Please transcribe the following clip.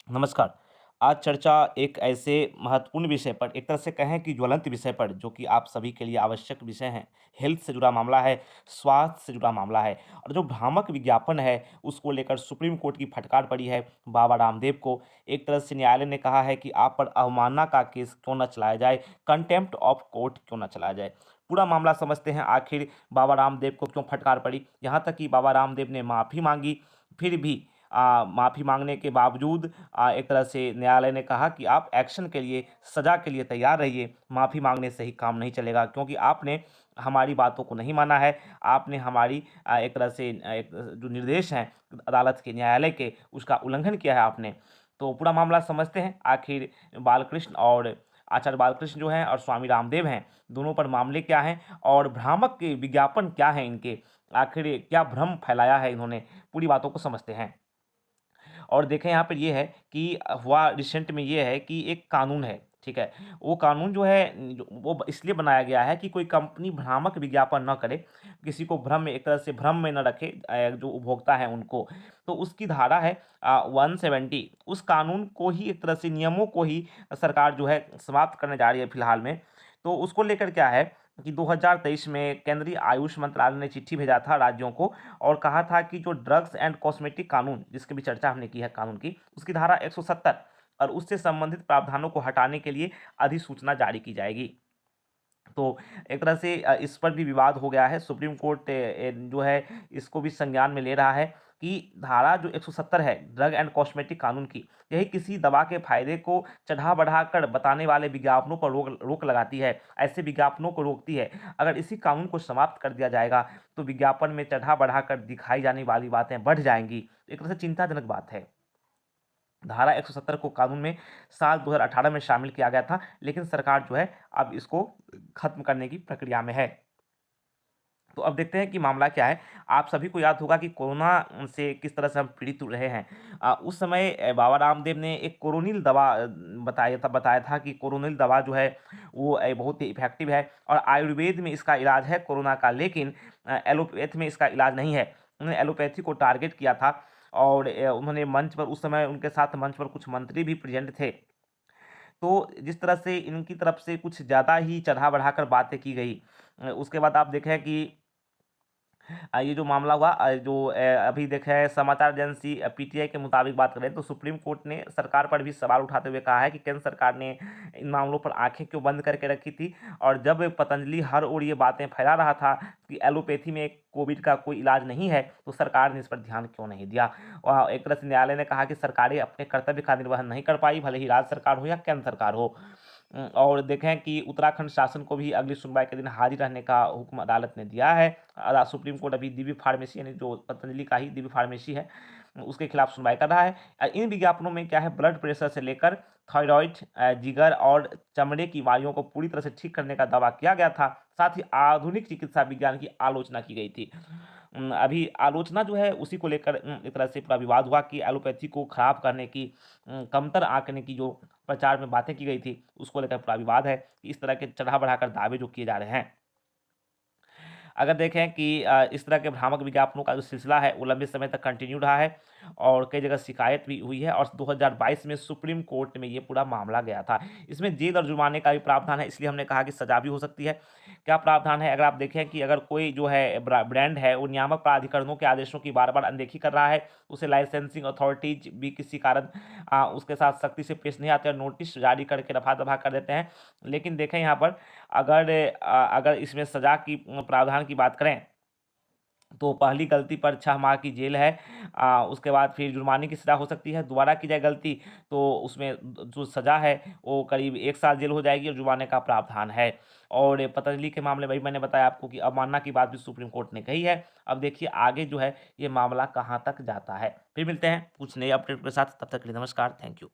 नमस्कार। आज चर्चा एक ऐसे महत्वपूर्ण विषय पर, एक तरह से कहें कि ज्वलंत विषय पर, जो कि आप सभी के लिए आवश्यक विषय है। हेल्थ से जुड़ा मामला है, स्वास्थ्य से जुड़ा मामला है और जो भ्रामक विज्ञापन है, उसको लेकर सुप्रीम कोर्ट की फटकार पड़ी है बाबा रामदेव को। एक तरह से न्यायालय ने कहा है कि आप पर अवमानना का केस क्यों ना चलाया जाए, कंटेम्प्ट ऑफ कोर्ट क्यों ना चलाया जाए। पूरा मामला समझते हैं, आखिर बाबा रामदेव को क्यों फटकार पड़ी। यहाँ तक कि बाबा रामदेव ने माफ़ी मांगी, फिर भी माफ़ी मांगने के बावजूद एक तरह से न्यायालय ने कहा कि आप एक्शन के लिए, सज़ा के लिए तैयार रहिए, माफ़ी मांगने से ही काम नहीं चलेगा, क्योंकि आपने हमारी बातों को नहीं माना है। आपने हमारी एक तरह से एक जो निर्देश हैं अदालत के, न्यायालय के, उसका उल्लंघन किया है आपने। तो पूरा मामला समझते हैं, आखिर बालकृष्ण और आचार्य बालकृष्ण जो हैं और स्वामी रामदेव हैं, दोनों पर मामले क्या हैं और भ्रामक के विज्ञापन क्या हैं इनके, आखिर ये क्या भ्रम फैलाया है इन्होंने, पूरी बातों को समझते हैं। और देखें यहाँ पर ये है कि हुआ रिसेंट में ये है कि एक कानून है, ठीक है? वो कानून जो है वो इसलिए बनाया गया है कि कोई कंपनी भ्रामक विज्ञापन ना करे, किसी को भ्रम में, एक तरह से भ्रम में ना रखे जो उपभोक्ता हैं उनको। तो उसकी धारा है 170, उस कानून को ही, एक तरह से नियमों को ही सरकार जो है समाप्त करने जा रही है फिलहाल में। तो उसको लेकर क्या है कि 2023 में केंद्रीय आयुष मंत्रालय ने चिट्ठी भेजा था राज्यों को और कहा था कि जो ड्रग्स एंड कॉस्मेटिक कानून, जिसकी भी चर्चा हमने की है कानून की, उसकी धारा 170 और उससे संबंधित प्रावधानों को हटाने के लिए अधिसूचना जारी की जाएगी। तो एक तरह से इस पर भी विवाद हो गया है। सुप्रीम कोर्ट जो है इसको भी संज्ञान में ले रहा है कि धारा जो 170 है ड्रग एंड कॉस्मेटिक कानून की, यही किसी दवा के फायदे को चढ़ा-बढ़ाकर बताने वाले विज्ञापनों पर रोक रोक लगाती है। ऐसे विज्ञापनों को रोकती है। अगर इसी कानून को समाप्त कर दिया जाएगा, तो विज्ञापन में चढ़ा-बढ़ाकर दिखाई जाने वाली बातें बढ़ जाएँगी। एक तरह से चिंताजनक बात है। धारा 170 को कानून में साल 2018 में शामिल किया गया था, लेकिन सरकार जो है अब इसको खत्म करने की प्रक्रिया में है। तो अब देखते हैं कि मामला क्या है। आप सभी को याद होगा कि कोरोना से किस तरह से हम पीड़ित रहे हैं। उस समय बाबा रामदेव ने एक कोरोनिल दवा बताया था कि कोरोनिल दवा जो है वो बहुत ही इफ़ेक्टिव है और आयुर्वेद में इसका इलाज है कोरोना का, लेकिन एलोपैथ में इसका इलाज नहीं है। उन्होंने एलोपैथी को टारगेट किया था और उन्होंने मंच पर, उस समय उनके साथ मंच पर कुछ मंत्री भी प्रेज़ेंट थे। तो जिस तरह से इनकी तरफ से कुछ ज़्यादा ही चढ़ा-बढ़ाकर बातें की गई। उसके बाद आप देखें कि ये जो मामला हुआ, अभी देखें समाचार एजेंसी पीटीआई के मुताबिक बात करें तो सुप्रीम कोर्ट ने सरकार पर भी सवाल उठाते हुए कहा है कि केंद्र सरकार ने इन मामलों पर आंखें क्यों बंद करके रखी थी और जब पतंजलि हर ओर ये बातें फैला रहा था कि एलोपैथी में कोविड का कोई इलाज नहीं है, तो सरकार ने इस पर ध्यान क्यों नहीं दिया। एक तरह से न्यायालय ने कहा कि सरकारें अपने कर्तव्य का निर्वहन नहीं कर पाई, भले ही राज्य सरकार हो या केंद्र सरकार हो। और देखें कि उत्तराखंड शासन को भी अगली सुनवाई के दिन हाजिर रहने का हुक्म अदालत ने दिया है। सुप्रीम कोर्ट अभी दिव्य फार्मेसी, यानी जो पतंजलि का ही दिव्य फार्मेसी है, उसके खिलाफ सुनवाई कर रहा है। इन विज्ञापनों में क्या है, ब्लड प्रेशर से लेकर थायराइड, जिगर और चमड़े की बीमारियों को पूरी तरह से ठीक करने का दावा किया गया था। साथ ही आधुनिक चिकित्सा विज्ञान की आलोचना की गई थी। अभी आलोचना जो है उसी को लेकर एक तरह से पूरा विवाद हुआ कि एलोपैथी को खराब करने की, कमतर आंकने की जो प्रचार में बातें की गई थी, उसको लेकर पूरा विवाद है कि इस तरह के चढ़ा-बढ़ाकर दावे जो किए जा रहे हैं। अगर देखें कि इस तरह के भ्रामक विज्ञापनों का जो सिलसिला है वो लंबे समय तक कंटिन्यू रहा है और कई जगह शिकायत भी हुई है और 2022 में सुप्रीम कोर्ट में ये पूरा मामला गया था। इसमें जेल और जुर्माने का भी प्रावधान है, इसलिए हमने कहा कि सज़ा भी हो सकती है। क्या प्रावधान है, अगर आप देखें कि अगर कोई जो है ब्रांड है वो नियामक प्राधिकरणों के आदेशों की बार-बार अनदेखी कर रहा है, उसे लाइसेंसिंग अथॉरिटीज़ भी किसी कारण उसके साथ सख्ती से पेश नहीं आते और नोटिस जारी करके रफ़ा-दफ़ा कर देते हैं। लेकिन देखें यहाँ पर, अगर इसमें सज़ा की प्रावधान की बात करें, तो पहली गलती पर 6 माह की जेल है। उसके बाद फिर जुर्माने की सज़ा हो सकती है। दोबारा की जाए गलती तो उसमें जो सज़ा है वो करीब 1 साल जेल हो जाएगी और जुर्माने का प्रावधान है। और पतंजलि के मामले में भी मैंने बताया आपको कि अवमानना की बात भी सुप्रीम कोर्ट ने कही है। अब देखिए आगे जो है ये मामला कहाँ तक जाता है। फिर मिलते हैं कुछ नए अपडेट के साथ, तब तक के लिए नमस्कार, थैंक यू।